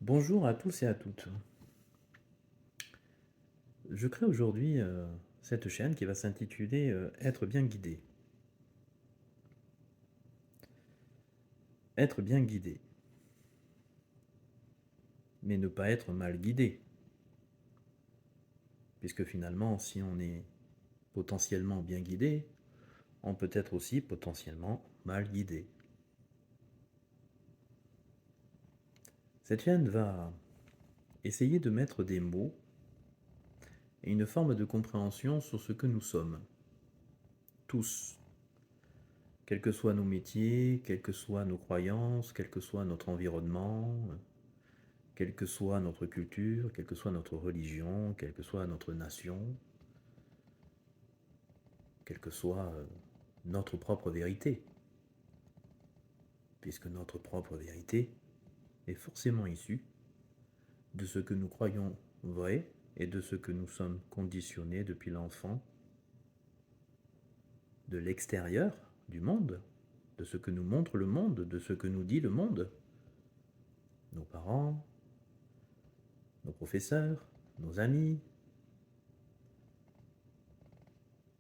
Bonjour à tous et à toutes. Je crée aujourd'hui cette chaîne qui va s'intituler Être bien guidé. Être bien guidé, mais ne pas être mal guidé. Puisque finalement, si on est potentiellement bien guidé, on peut être aussi potentiellement mal guidé. Cette chaîne va essayer de mettre des mots et une forme de compréhension sur ce que nous sommes. Tous. Quels que soient nos métiers, quelles que soient nos croyances, quel que soit notre environnement, quelle que soit notre culture, quelle que soit notre religion, quelle que soit notre nation, quelle que soit notre propre vérité, puisque notre propre vérité est forcément issue de ce que nous croyons vrai et de ce que nous sommes conditionnés depuis l'enfant, de l'extérieur du monde, de ce que nous montre le monde, de ce que nous dit le monde, nos parents, nos professeurs, nos amis,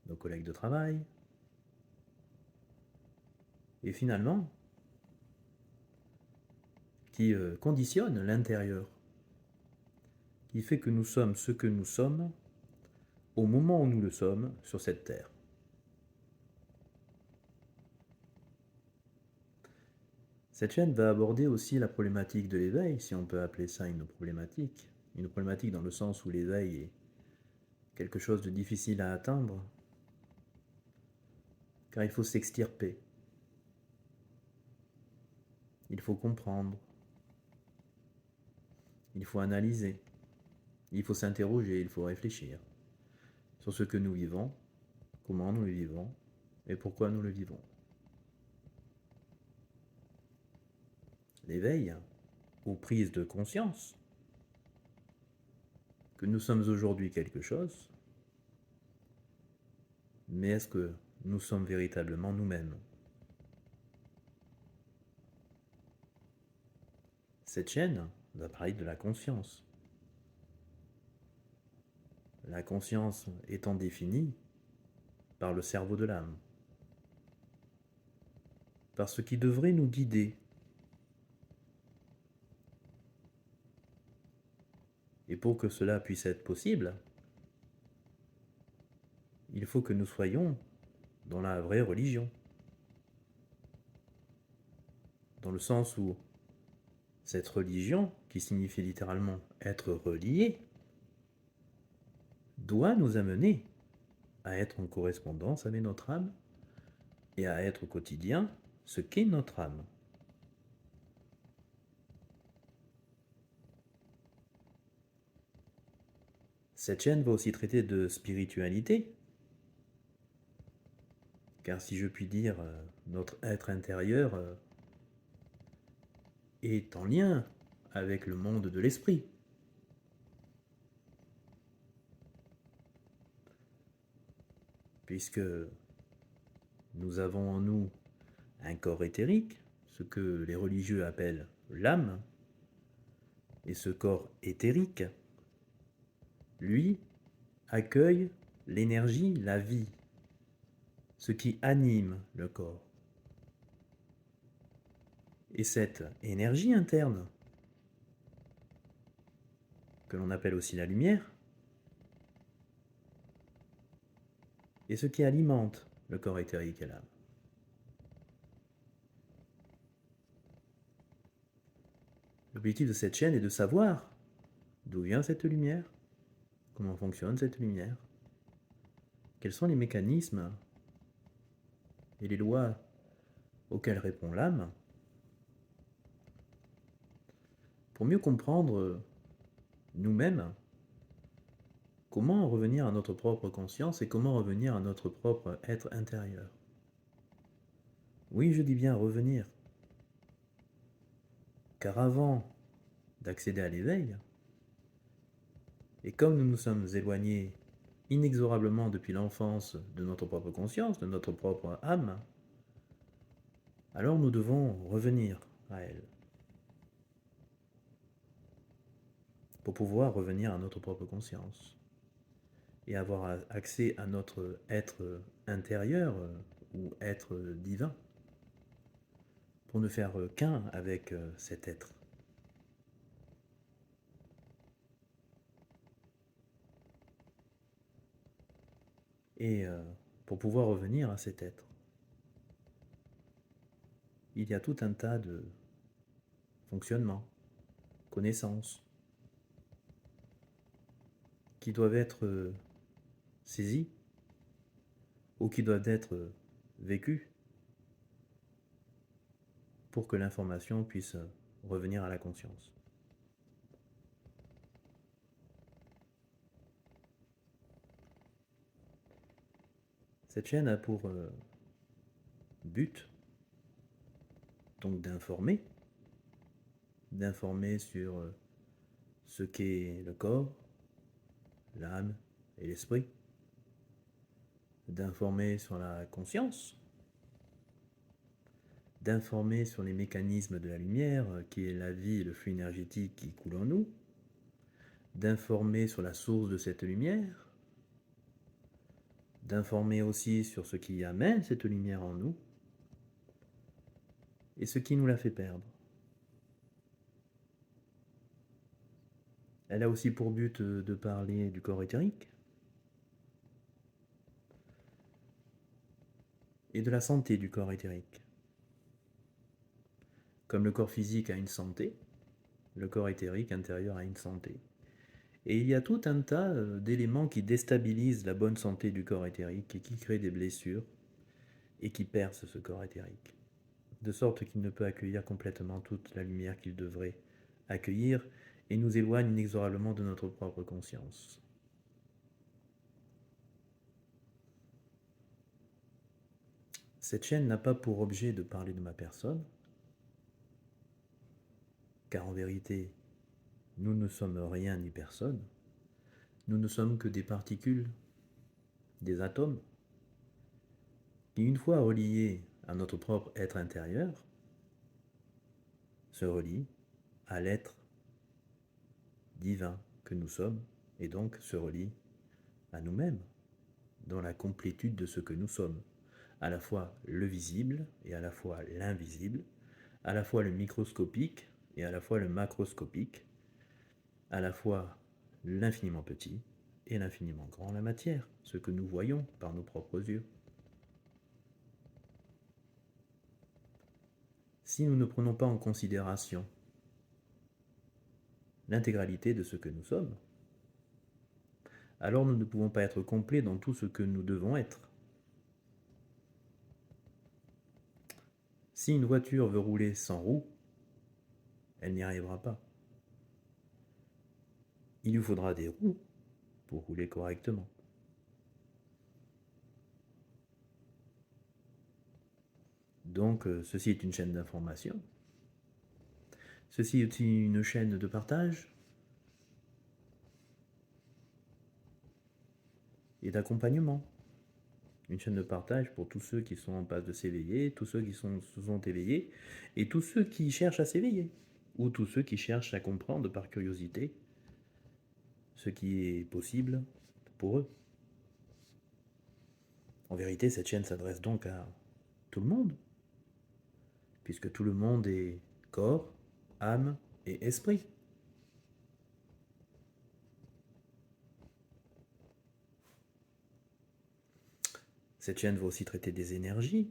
nos collègues de travail, et finalement, qui conditionne l'intérieur, qui fait que nous sommes ce que nous sommes au moment où nous le sommes sur cette terre. Cette chaîne va aborder aussi la problématique de l'éveil, si on peut appeler ça une problématique dans le sens où l'éveil est quelque chose de difficile à atteindre, car il faut s'extirper, il faut comprendre, il faut analyser, il faut s'interroger, il faut réfléchir sur ce que nous vivons, comment nous le vivons et pourquoi nous le vivons. L'éveil, ou prise de conscience, que nous sommes aujourd'hui quelque chose, mais est-ce que nous sommes véritablement nous-mêmes? Cette chaîne va parler de la conscience. La conscience étant définie par le cerveau de l'âme, par ce qui devrait nous guider. Et pour que cela puisse être possible, il faut que nous soyons dans la vraie religion. Dans le sens où cette religion, qui signifie littéralement être relié, doit nous amener à être en correspondance avec notre âme et à être au quotidien ce qu'est notre âme. Cette chaîne va aussi traiter de spiritualité, car si je puis dire, notre être intérieur est en lien avec le monde de l'esprit. Puisque nous avons en nous un corps éthérique, ce que les religieux appellent l'âme, et ce corps éthérique, lui, accueille l'énergie, la vie, ce qui anime le corps. Et cette énergie interne, que l'on appelle aussi la lumière, est ce qui alimente le corps éthérique et l'âme. L'objectif de cette chaîne est de savoir d'où vient cette lumière, comment fonctionne cette lumière, quels sont les mécanismes et les lois auxquelles répond l'âme, pour mieux comprendre nous-mêmes comment revenir à notre propre conscience et comment revenir à notre propre être intérieur. Oui, je dis bien revenir, car avant d'accéder à l'éveil, et comme nous nous sommes éloignés inexorablement depuis l'enfance de notre propre conscience, de notre propre âme, alors nous devons revenir à elle. pour pouvoir revenir à notre propre conscience et avoir accès à notre être intérieur ou être divin, pour ne faire qu'un avec cet être. Et pour pouvoir revenir à cet être, il y a tout un tas de fonctionnements, connaissances, qui doivent être saisis ou qui doivent être vécus pour que l'information puisse revenir à la conscience. Cette chaîne a pour but donc d'informer sur ce qu'est le corps, l'âme et l'esprit, d'informer sur la conscience, d'informer sur les mécanismes de la lumière, qui est la vie et le flux énergétique qui coule en nous, d'informer sur la source de cette lumière, d'informer aussi sur ce qui amène cette lumière en nous et ce qui nous la fait perdre. Elle a aussi pour but de parler du corps éthérique et de la santé du corps éthérique. Comme le corps physique a une santé, le corps éthérique intérieur a une santé. Et il y a tout un tas d'éléments qui déstabilisent la bonne santé du corps éthérique et qui créent des blessures et qui percent ce corps éthérique, de sorte qu'il ne peut accueillir complètement toute la lumière qu'il devrait accueillir et nous éloigne inexorablement de notre propre conscience. Cette chaîne n'a pas pour objet de parler de ma personne, car en vérité, nous ne sommes rien ni personne. Nous ne sommes que des particules, des atomes, qui, une fois reliés à notre propre être intérieur, se relient à l'être divin que nous sommes, et donc se relient à nous-mêmes, dans la complétude de ce que nous sommes, à la fois le visible et à la fois l'invisible, à la fois le microscopique et à la fois le macroscopique, à la fois l'infiniment petit et l'infiniment grand, la matière, ce que nous voyons par nos propres yeux. Si nous ne prenons pas en considération l'intégralité de ce que nous sommes, alors nous ne pouvons pas être complets dans tout ce que nous devons être. Si une voiture veut rouler sans roues, elle n'y arrivera pas. Il lui faudra des roues pour rouler correctement. Donc, ceci est une chaîne d'information. Ceci est une chaîne de partage et d'accompagnement. Une chaîne de partage pour tous ceux qui sont en passe de s'éveiller, tous ceux qui se sont éveillés, et tous ceux qui cherchent à s'éveiller, ou tous ceux qui cherchent à comprendre par curiosité ce qui est possible pour eux. En vérité, cette chaîne s'adresse donc à tout le monde, puisque tout le monde est corps, âme et esprit. Cette chaîne va aussi traiter des énergies,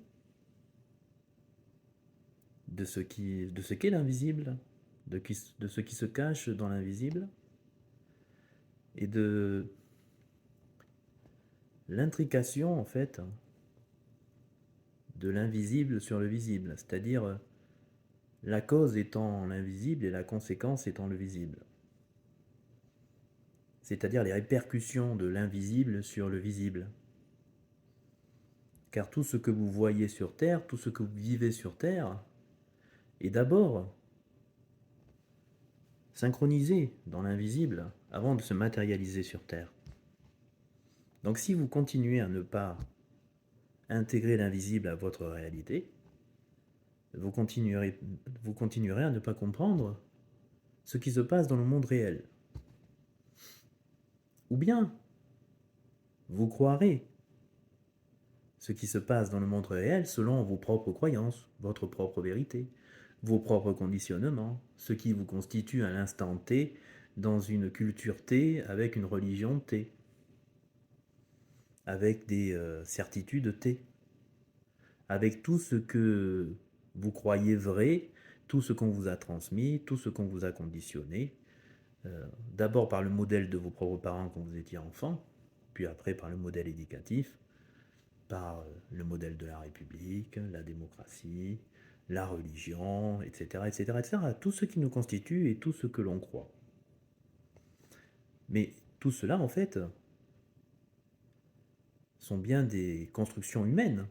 de ce qu'est l'invisible, de ce qui se cache dans l'invisible, et de l'intrication en fait de l'invisible sur le visible, c'est-à-dire la cause étant l'invisible et la conséquence étant le visible. C'est-à-dire les répercussions de l'invisible sur le visible. Car tout ce que vous voyez sur Terre, tout ce que vous vivez sur Terre, est d'abord synchronisé dans l'invisible avant de se matérialiser sur Terre. Donc si vous continuez à ne pas intégrer l'invisible à votre réalité, vous continuerez à ne pas comprendre ce qui se passe dans le monde réel. Ou bien, vous croirez ce qui se passe dans le monde réel selon vos propres croyances, votre propre vérité, vos propres conditionnements, ce qui vous constitue à l'instant T dans une culture T avec une religion T, avec des certitudes T, avec tout ce que vous croyez vrai, tout ce qu'on vous a transmis, tout ce qu'on vous a conditionné, d'abord par le modèle de vos propres parents quand vous étiez enfant, puis après par le modèle éducatif, par le modèle de la République, la démocratie, la religion, etc., etc., etc., tout ce qui nous constitue et tout ce que l'on croit. Mais tout cela, en fait, sont bien des constructions humaines.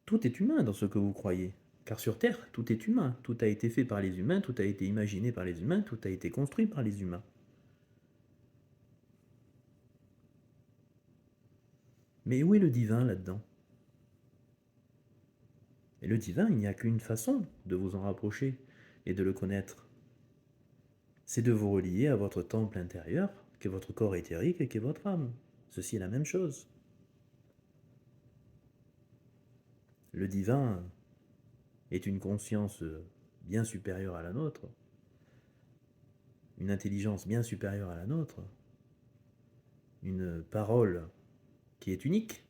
Tout est humain dans ce que vous croyez. Car sur Terre, tout est humain. Tout a été fait par les humains, tout a été imaginé par les humains, tout a été construit par les humains. Mais où est le divin là-dedans? Et le divin, il n'y a qu'une façon de vous en rapprocher et de le connaître. C'est de vous relier à votre temple intérieur, qui est votre corps éthérique et qui est votre âme. Ceci est la même chose. Le divin est une conscience bien supérieure à la nôtre, une intelligence bien supérieure à la nôtre, une parole qui est unique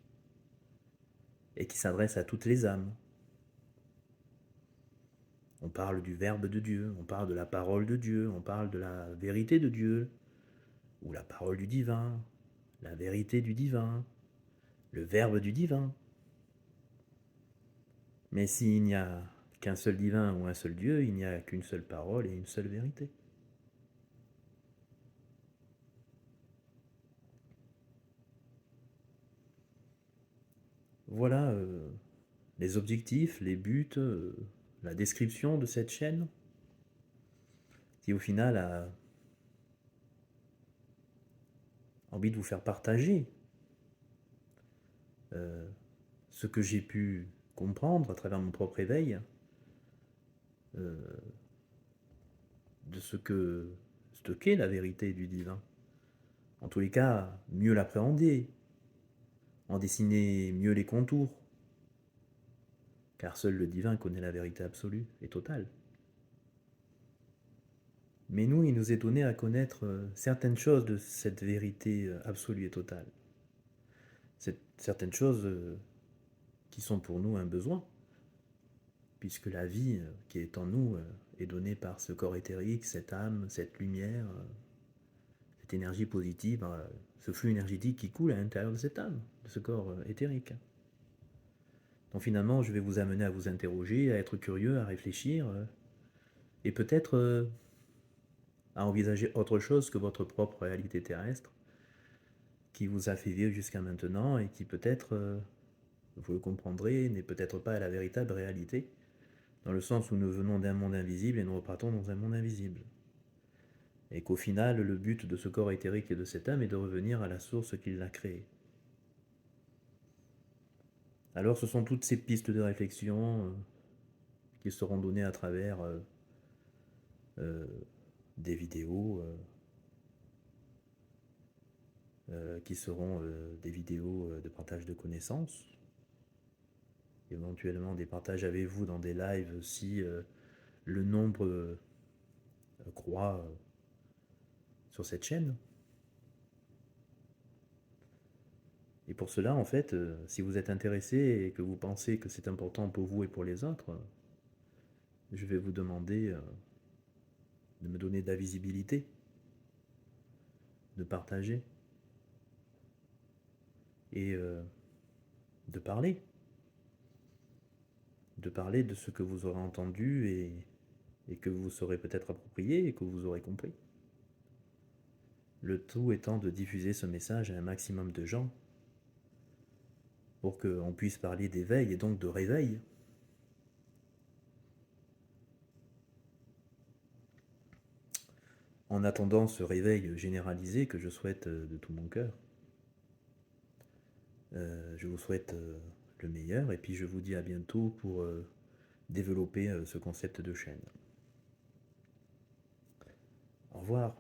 et qui s'adresse à toutes les âmes. On parle du Verbe de Dieu, on parle de la parole de Dieu, on parle de la vérité de Dieu, ou la parole du divin, la vérité du divin, le Verbe du divin. Mais s'il n'y a qu'un seul divin ou un seul Dieu, il n'y a qu'une seule parole et une seule vérité. Voilà les objectifs, les buts, la description de cette chaîne, qui au final a envie de vous faire partager ce que j'ai pu comprendre à travers mon propre éveil, de ce qu'est la vérité du divin. En tous les cas, mieux l'appréhender, en dessiner mieux les contours, car seul le divin connaît la vérité absolue et totale. Mais nous, il nous est donné à connaître certaines choses de cette vérité absolue et totale. Certaines choses qui sont pour nous un besoin, puisque la vie qui est en nous est donnée par ce corps éthérique, cette âme, cette lumière, cette énergie positive, ce flux énergétique qui coule à l'intérieur de cette âme, de ce corps éthérique. Donc finalement, je vais vous amener à vous interroger, à être curieux, à réfléchir, et peut-être à envisager autre chose que votre propre réalité terrestre, qui vous a fait vivre jusqu'à maintenant et qui peut-être, vous le comprendrez, n'est peut-être pas la véritable réalité, dans le sens où nous venons d'un monde invisible et nous repartons dans un monde invisible. Et qu'au final, le but de ce corps éthérique et de cette âme est de revenir à la source qui l'a créé. Alors ce sont toutes ces pistes de réflexion qui seront données à travers des vidéos, qui seront des vidéos de partage de connaissances, éventuellement des partages avec vous dans des lives si le nombre croît sur cette chaîne. Et pour cela, en fait, si vous êtes intéressé et que vous pensez que c'est important pour vous et pour les autres, je vais vous demander de me donner de la visibilité, de partager et de parler. De parler de ce que vous aurez entendu et que vous saurez peut-être approprié et que vous aurez compris. Le tout étant de diffuser ce message à un maximum de gens pour qu'on puisse parler d'éveil et donc de réveil. En attendant ce réveil généralisé que je souhaite de tout mon cœur, je vous souhaite le meilleur et puis je vous dis à bientôt pour développer ce concept de chaîne. Au revoir.